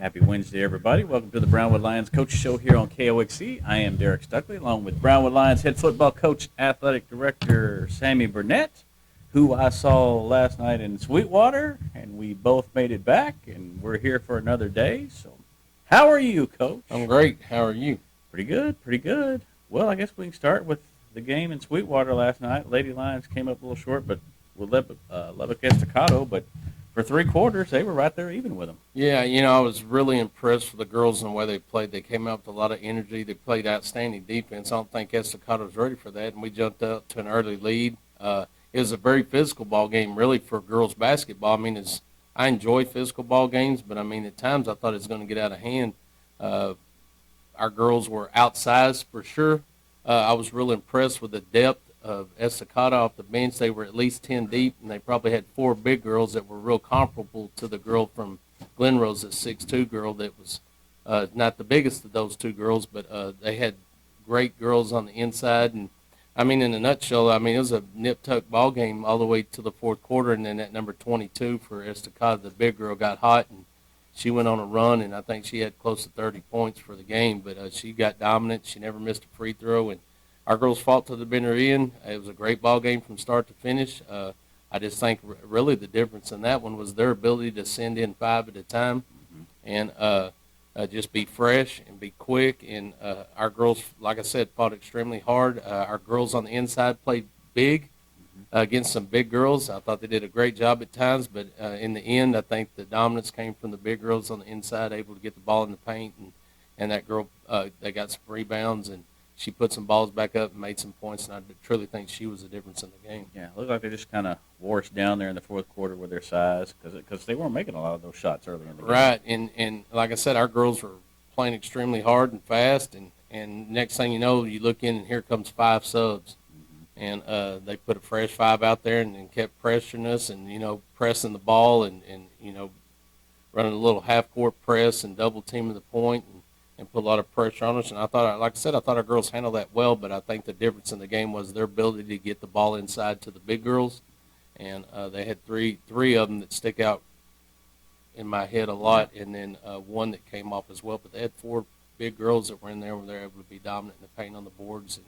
Happy Wednesday, everybody. Welcome to the Brownwood Lions Coach Show here on KOXC. I am Derek Stuckley, along with Brownwood Lions head football coach, athletic director Sammy Burnett, who I saw last night in Sweetwater, and we both made it back, and we're here for another day. So, how are you, Coach? I'm great. How are you? Pretty good, pretty good. Well, I guess we can start with the game in Sweetwater last night. Lady Lions came up a little short, but with Lubbock Estacado, but for three quarters, they were right there even with them. Yeah, I was really impressed with the girls and the way they played. They came out with a lot of energy. They played outstanding defense. I don't think Estacado was ready for that, and we jumped up to an early lead. It was a very physical ball game, really, for girls basketball. I enjoy physical ball games, but, at times I thought it was going to get out of hand. Our girls were outsized for sure. I was real impressed with the depth of Estacado off the bench. They were at least 10 deep, and they probably had four big girls that were real comparable to the girl from Glenrose, the 6'2" girl that was not the biggest of those two girls, but they had great girls on the inside. And, in a nutshell, it was a nip-tuck ball game all the way to the fourth quarter, and then that number 22 for Estacado, the big girl, got hot, and she went on a run, and I think she had close to 30 points for the game, but she got dominant. She never missed a free throw, and our girls fought to the bitter end. It was a great ball game from start to finish. I just think really the difference in that one was their ability to send in five at a time and just be fresh and be quick. And our girls, like I said, fought extremely hard. Our girls on the inside played big against some big girls. I thought they did a great job at times, but in the end, I think the dominance came from the big girls on the inside, able to get the ball in the paint. And that girl, they got some rebounds, and she put some balls back up and made some points, and I truly think she was the difference in the game. Yeah, it looked like they just kind of wore us down there in the fourth quarter with their size because they weren't making a lot of those shots early in the game. Right, and like I said, our girls were playing extremely hard and fast, and next thing you know, you look in and here comes five subs. And they put a fresh five out there and kept pressuring us and, pressing the ball and running a little half-court press and double-teaming the point and put a lot of pressure on us. And I thought, like I said, our girls handled that well, but I think the difference in the game was their ability to get the ball inside to the big girls. And they had three of them that stick out in my head a lot, and then one that came off as well. But they had four big girls that were in there where they were able to be dominant in the paint on the boards.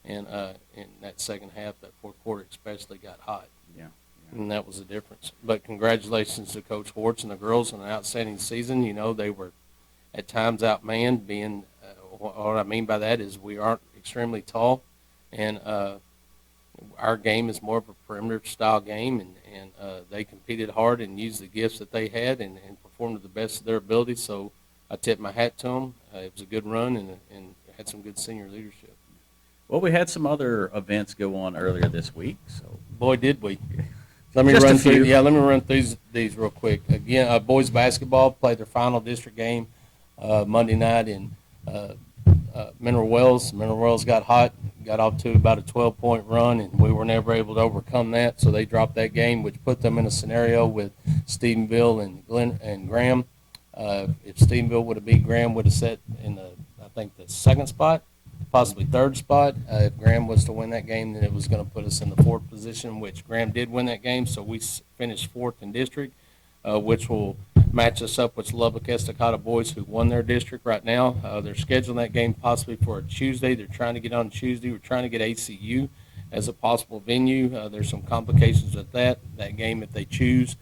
And in that second half, that fourth quarter especially, got hot. Yeah. And that was the difference. But congratulations to Coach Hortz and the girls on an outstanding season. They were at times outmanned. What I mean by that is we aren't extremely tall, and our game is more of a perimeter-style game, and they competed hard and used the gifts that they had and performed to the best of their ability. So I tip my hat to them. It was a good run and had some good senior leadership. Well, we had some other events go on earlier this week. So, boy, did we! Let me run through these real quick. Again, boys basketball played their final district game Monday night in Mineral Wells. Mineral Wells got hot, got off to about a 12-point run, and we were never able to overcome that. So they dropped that game, which put them in a scenario with Stephenville and Graham. If Stephenville would have beat Graham, would have set in the second spot, possibly third spot. If Graham was to win that game, then it was going to put us in the fourth position, which Graham did win that game, so we finished fourth in district, which will match us up with Lubbock Estacado boys who won their district right now. They're scheduling that game possibly for a Tuesday. They're trying to get on Tuesday. We're trying to get ACU as a possible venue. There's some complications with that. That game, if they choose,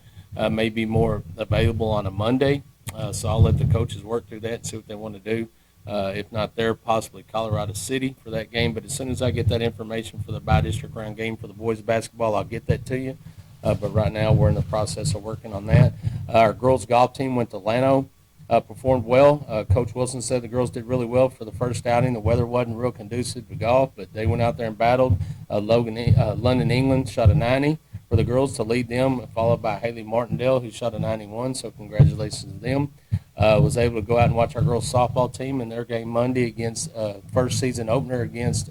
may be more available on a Monday. So I'll let the coaches work through that and see what they want to do. If not there, possibly Colorado City for that game. But as soon as I get that information for the bi-district round game for the boys basketball, I'll get that to you. But right now we're in the process of working on that. Our girls golf team went to Llano, performed well. Coach Wilson said the girls did really well for the first outing. The weather wasn't real conducive to golf, but they went out there and battled. London, England shot a 90 for the girls to lead them, followed by Haley Martindale, who shot a 91, so congratulations to them. Was able to go out and watch our girls softball team in their game Monday against first season opener against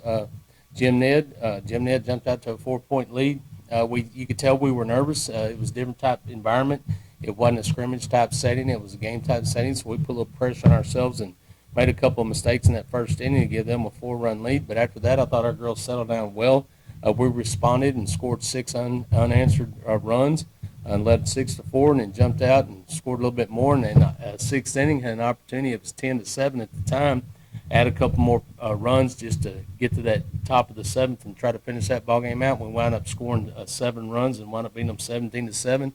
Jim Ned. Jim Ned jumped out to a 4-point lead. You could tell we were nervous. It was a different type environment. It wasn't a scrimmage type setting. It was a game type setting, so we put a little pressure on ourselves and made a couple of mistakes in that first inning to give them a 4-run lead. But after that, I thought our girls settled down well. We responded and scored 6 unanswered runs. and led 6-4, and then jumped out and scored a little bit more. And then sixth inning had an opportunity. It was 10-7 at the time. Add a couple more runs just to get to that top of the seventh and try to finish that ball game out. We wound up scoring 7 runs and wound up beating them 17-7.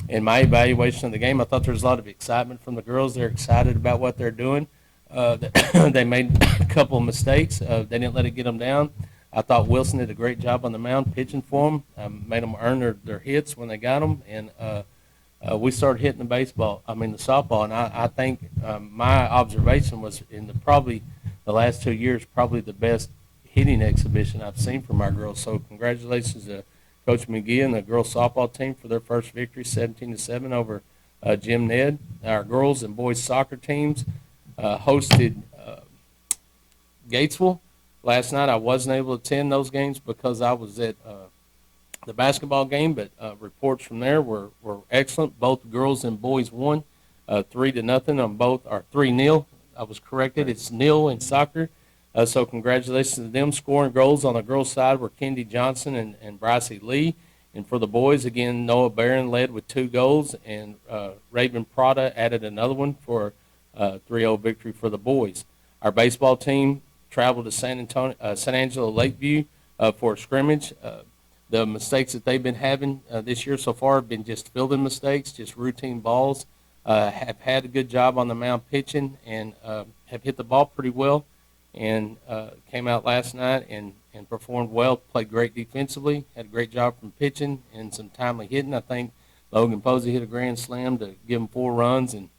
In my evaluation of the game, I thought there was a lot of excitement from the girls. They're excited about what they're doing. They made a couple of mistakes. They didn't let it get them down. I thought Wilson did a great job on the mound pitching for them, made them earn their hits when they got them, and we started hitting the softball, and I think my observation was probably the last 2 years, probably the best hitting exhibition I've seen from our girls. So congratulations to Coach McGee and the girls softball team for their first victory, 17-7 over Jim Ned. Our girls and boys soccer teams hosted Gatesville. Last night I wasn't able to attend those games because I was at the basketball game, but reports from there were excellent. Both girls and boys won 3-0 on both, or 3-0. I was corrected. It's nil in soccer. So congratulations to them. Scoring goals on the girls' side were Kendi Johnson and Brycey Lee. And for the boys, again, Noah Barron led with 2 goals, and Raven Prada added another one for a 3-0 victory for the boys. Our baseball team traveled to San Angelo Lakeview for a scrimmage. The mistakes that they've been having this year so far have been just fielding mistakes, just routine balls. Have had a good job on the mound pitching and have hit the ball pretty well, and came out last night and performed well, played great defensively, had a great job from pitching and some timely hitting. I think Logan Posey hit a grand slam to give them 4 runs, and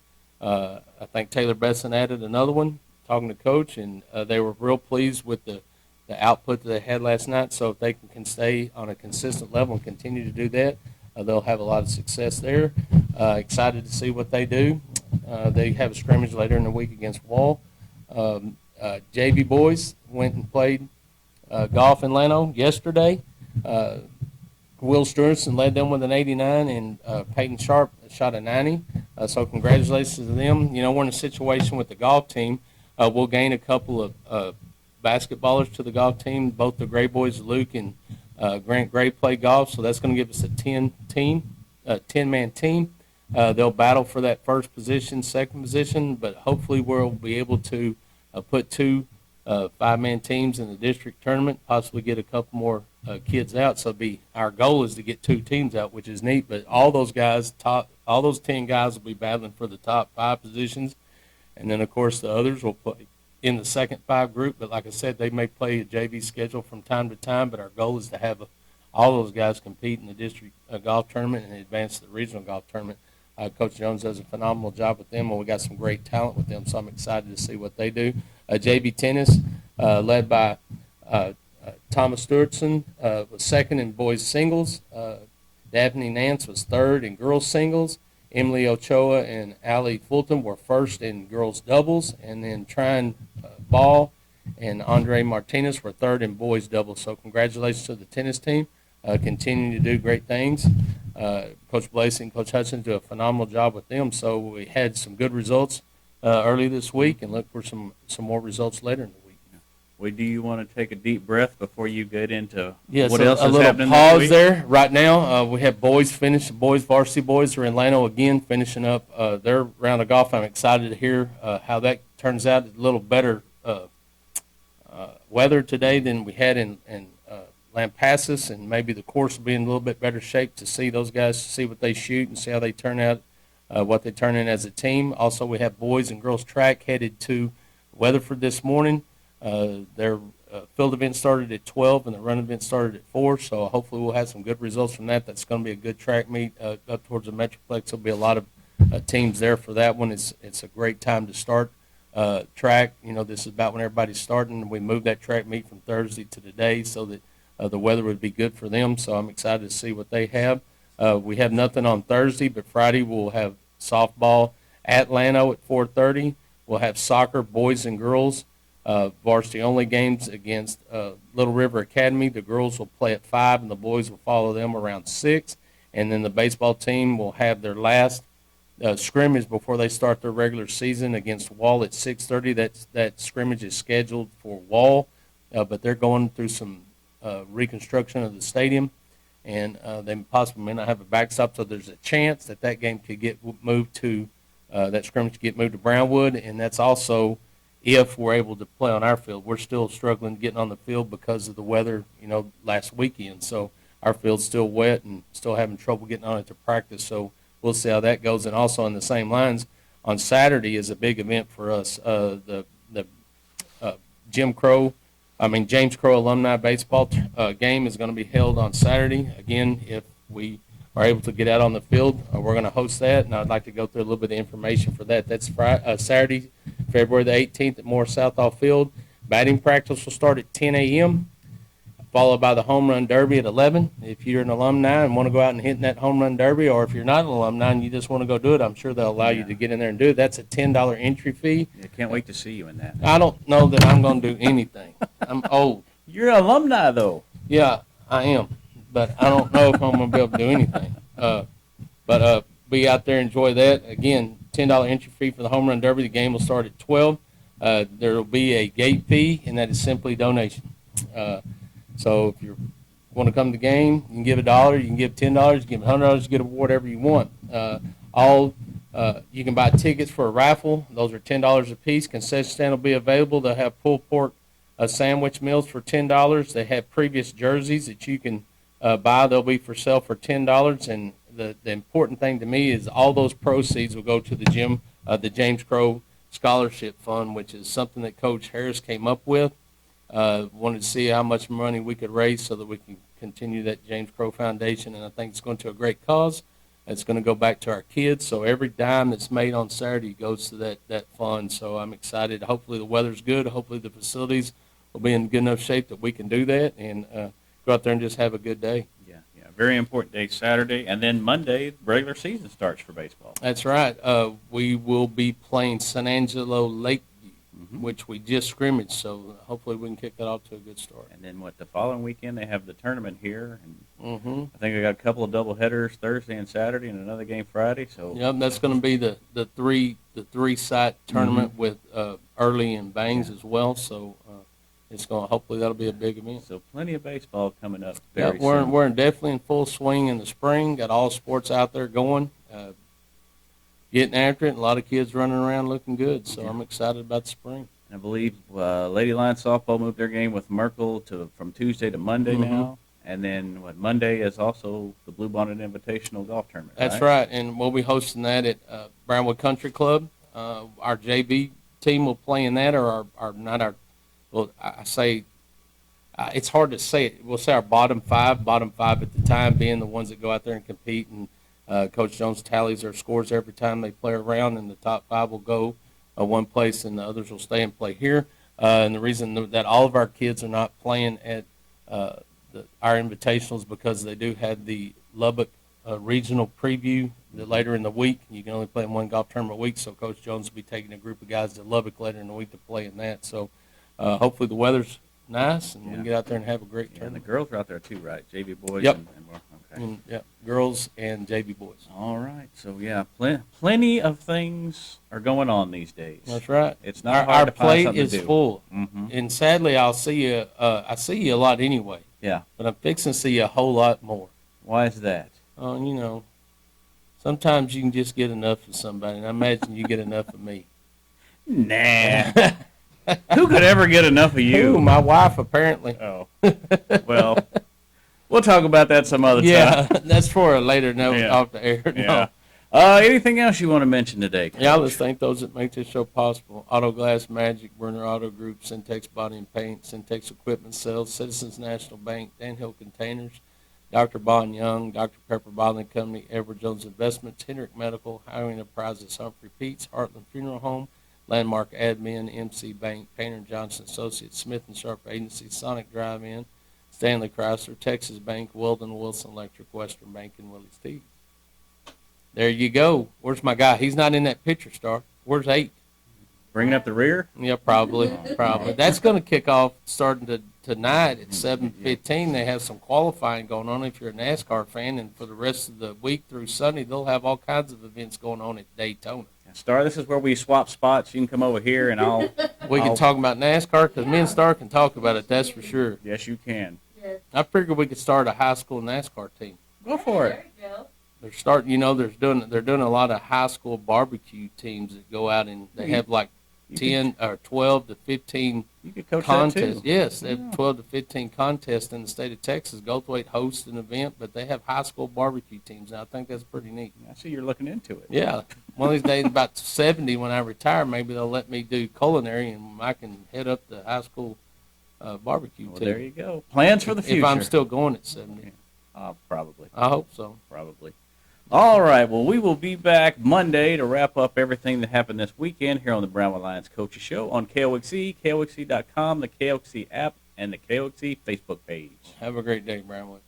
I think Taylor Besson added another one, talking to Coach, and they were real pleased with the output that they had last night. So if they can stay on a consistent level and continue to do that, they'll have a lot of success there. Excited to see what they do. They have a scrimmage later in the week against Wall. JV boys went and played golf in Llano yesterday. Will Stevenson led them with an 89, and Peyton Sharp shot a 90. So congratulations to them. You know, we're in a situation with the golf team. We'll gain a couple of basketballers to the golf team. Both the Gray boys, Luke and Grant Gray, play golf, so that's going to give us a 10-man team. They'll battle for that first position, second position, but hopefully we'll be able to put 2 5-man teams in the district tournament, possibly get a couple more kids out. So our goal is to get 2 teams out, which is neat. But all those 10 guys will be battling for the top 5 positions, and then of course the others will play in the second 5 group. But like I said, they may play a JV schedule from time to time, but our goal is to have all those guys compete in the district golf tournament and advance to the regional golf tournament. Coach Jones does a phenomenal job with them, and we got some great talent with them, so I'm excited to see what they do. JV tennis, led by Thomas Stewartson, was second in boys singles. Daphne Nance was third in girls singles. Emily Ochoa and Allie Fulton were first in girls doubles, and then Trine Ball and Andre Martinez were third in boys doubles. So congratulations to the tennis team, continuing to do great things. Coach Blasey and Coach Hudson do a phenomenal job with them. So we had some good results early this week, and look for some more results later in the week. Well, do you want to take a deep breath before you get into what else is a little happening pause this week? there. Right now, we have boys finish. The boys varsity boys are in Llano again, finishing up their round of golf. I'm excited to hear how that turns out. A little better weather today than we had in Lampasas, and maybe the course will be in a little bit better shape to see those guys, to see what they shoot and see how they turn out, what they turn in as a team. Also, we have boys and girls track headed to Weatherford this morning. Their field event started at 12 and the run event started at 4, so hopefully we'll have some good results from that. That's going to be a good track meet up towards the Metroplex. There'll be a lot of teams there for that one. It's a great time to start track. You know, this is about when everybody's starting. We moved that track meet from Thursday to today so that the weather would be good for them, so I'm excited to see what they have. We have nothing on Thursday, but Friday we'll have softball at Llano at 4:30. We'll have soccer, boys and girls, varsity only games against Little River Academy. The girls will play at 5 and the boys will follow them around 6. And then the baseball team will have their last scrimmage before they start their regular season against Wall at 6:30. That scrimmage is scheduled for Wall, but they're going through some reconstruction of the stadium, and they possibly may not have a backstop, so there's a chance that game could get moved to that scrimmage could get moved to Brownwood, and that's also if we're able to play on our field. We're still struggling getting on the field because of the weather, last weekend. So our field's still wet and still having trouble getting on it to practice. So we'll see how that goes. And also on the same lines, on Saturday is a big event for us. The James Crow Alumni Baseball game is going to be held on Saturday. Again, if we are able to get out on the field, we're going to host that, and I'd like to go through a little bit of information for that. That's Saturday, February the 18th at Morris Southall Field. Batting practice will start at 10 a.m., followed by the Home Run Derby at 11. If you're an alumni and want to go out and hit that Home Run Derby, or if you're not an alumni and you just want to go do it, I'm sure they'll allow you to get in there and do it. That's a $10 entry fee. I can't wait to see you in that. I don't know that I'm going to do anything. I'm old. You're an alumni, though. Yeah, I am. But I don't know if I'm going to be able to do anything. But be out there, enjoy that. Again, $10 entry fee for the Home Run Derby. The game will start at 12. There will be a gate fee, and that is simply donation. So if you want to come to the game, you can give $1, you can give $10, you can give $100, you get whatever you want. You can buy tickets for a raffle. Those are $10 a piece. Concession stand will be available. They'll have pulled pork sandwich meals for $10. They have previous jerseys that you can buy. They'll be for sale for $10. And the important thing to me is all those proceeds will go to the James Crow Scholarship Fund, which is something that Coach Harris came up with. Wanted to see how much money we could raise so that we can continue that James Crow Foundation, and I think it's going to a great cause. It's going to go back to our kids, so every dime that's made on Saturday goes to that fund. So I'm excited. Hopefully the weather's good. Hopefully the facilities will be in good enough shape that we can do that and go out there and just have a good day. Yeah, very important day Saturday, and then Monday, regular season starts for baseball. That's right. We will be playing San Angelo Lakeview, which we just scrimmaged, so hopefully we can kick that off to a good start. And then the following weekend they have the tournament here, and I think I got a couple of double headers Thursday and Saturday, and another game Friday. So that's going to be the three site tournament with Early and Bangs as well. So it's going. Hopefully that'll be a big event. So plenty of baseball coming up. We're definitely in full swing in the spring. Got all sports out there going. Getting after it, and a lot of kids running around looking good, so I'm excited about the spring. I believe Lady Lions softball moved their game with Merkel from Tuesday to Monday now, and then Monday is also the Blue Bonnet Invitational Golf Tournament. That's right, and we'll be hosting that at Brownwood Country Club. Our JV team will play in that, or I say it's hard to say it. We'll say our bottom five at the time being the ones that go out there and compete, and Coach Jones tallies their scores every time they play around, and the top five will go one place, and the others will stay and play here. And the reason that all of our kids are not playing at our invitationals is because they do have the Lubbock regional preview later in the week. You can only play in one golf tournament a week, so Coach Jones will be taking a group of guys to Lubbock later in the week to play in that. So hopefully the weather's nice, and we can get out there and have a great tournament. And the girls are out there too, right? JV boys and more. Okay. Girls and JV boys. All right. So, plenty of things are going on these days. That's right. It's not hard to find something to do. Our plate is full. And sadly, I see you a lot anyway. Yeah. But I'm fixing to see you a whole lot more. Why is that? Sometimes you can just get enough of somebody, and I imagine you get enough of me. Nah. Who could ever get enough of you? Ooh, my wife, apparently. Oh. Well, we'll talk about that some other time. Yeah, that's for a later note off the air. Yeah. No. Anything else you want to mention today, Coach? Yeah, I just thank those that make this show possible. Auto Glass Magic, Burner Auto Group, Syntex Body and Paint, Syntex Equipment Sales, Citizens National Bank, Dan Hill Containers, Dr. Bond Young, Dr. Pepper Bottling Company, Edward Jones Investments, Hendrick Medical, Highway Enterprises, Humphrey Pete's, Heartland Funeral Home, Landmark Admin, MC Bank, Painter Johnson Associates, Smith & Sharp Agency, Sonic Drive-In, Stanley Chrysler, Texas Bank, Weldon Wilson Electric, Western Bank, and Willie Steve. There you go. Where's my guy? He's not in that picture, Star. Where's 8? Bringing up the rear? Yeah, probably. That's going to kick off starting tonight at 7:15. They have some qualifying going on if you're a NASCAR fan, and for the rest of the week through Sunday, they'll have all kinds of events going on at Daytona. Star, this is where we swap spots. You can come over here, and we can talk about NASCAR because me and Star can talk about it. That's for sure. Yes, you can. I figured we could start a high school NASCAR team. Go for it. There you go. They're starting, they're doing a lot of high school barbecue teams that go out and they have like 10 or 12 to 15 You could coach contests. that too. Yes, they Yeah. have 12 to 15 contests in the state of Texas. Goldthwait hosts an event, but they have high school barbecue teams, and I think that's pretty neat. I see you're looking into it. Yeah, one of these days, about 70, when I retire, maybe they'll let me do culinary, and I can head up the high school barbecue Well, team. there you go. Plans for the future. If I'm still going at 70. Probably. I hope so. Probably. All right. Well, we will be back Monday to wrap up everything that happened this weekend here on the Brownwood Lions Coaches Show on KOXC, KOXC.com, the KOXC app, and the KOXC Facebook page. Have a great day, Brownwood.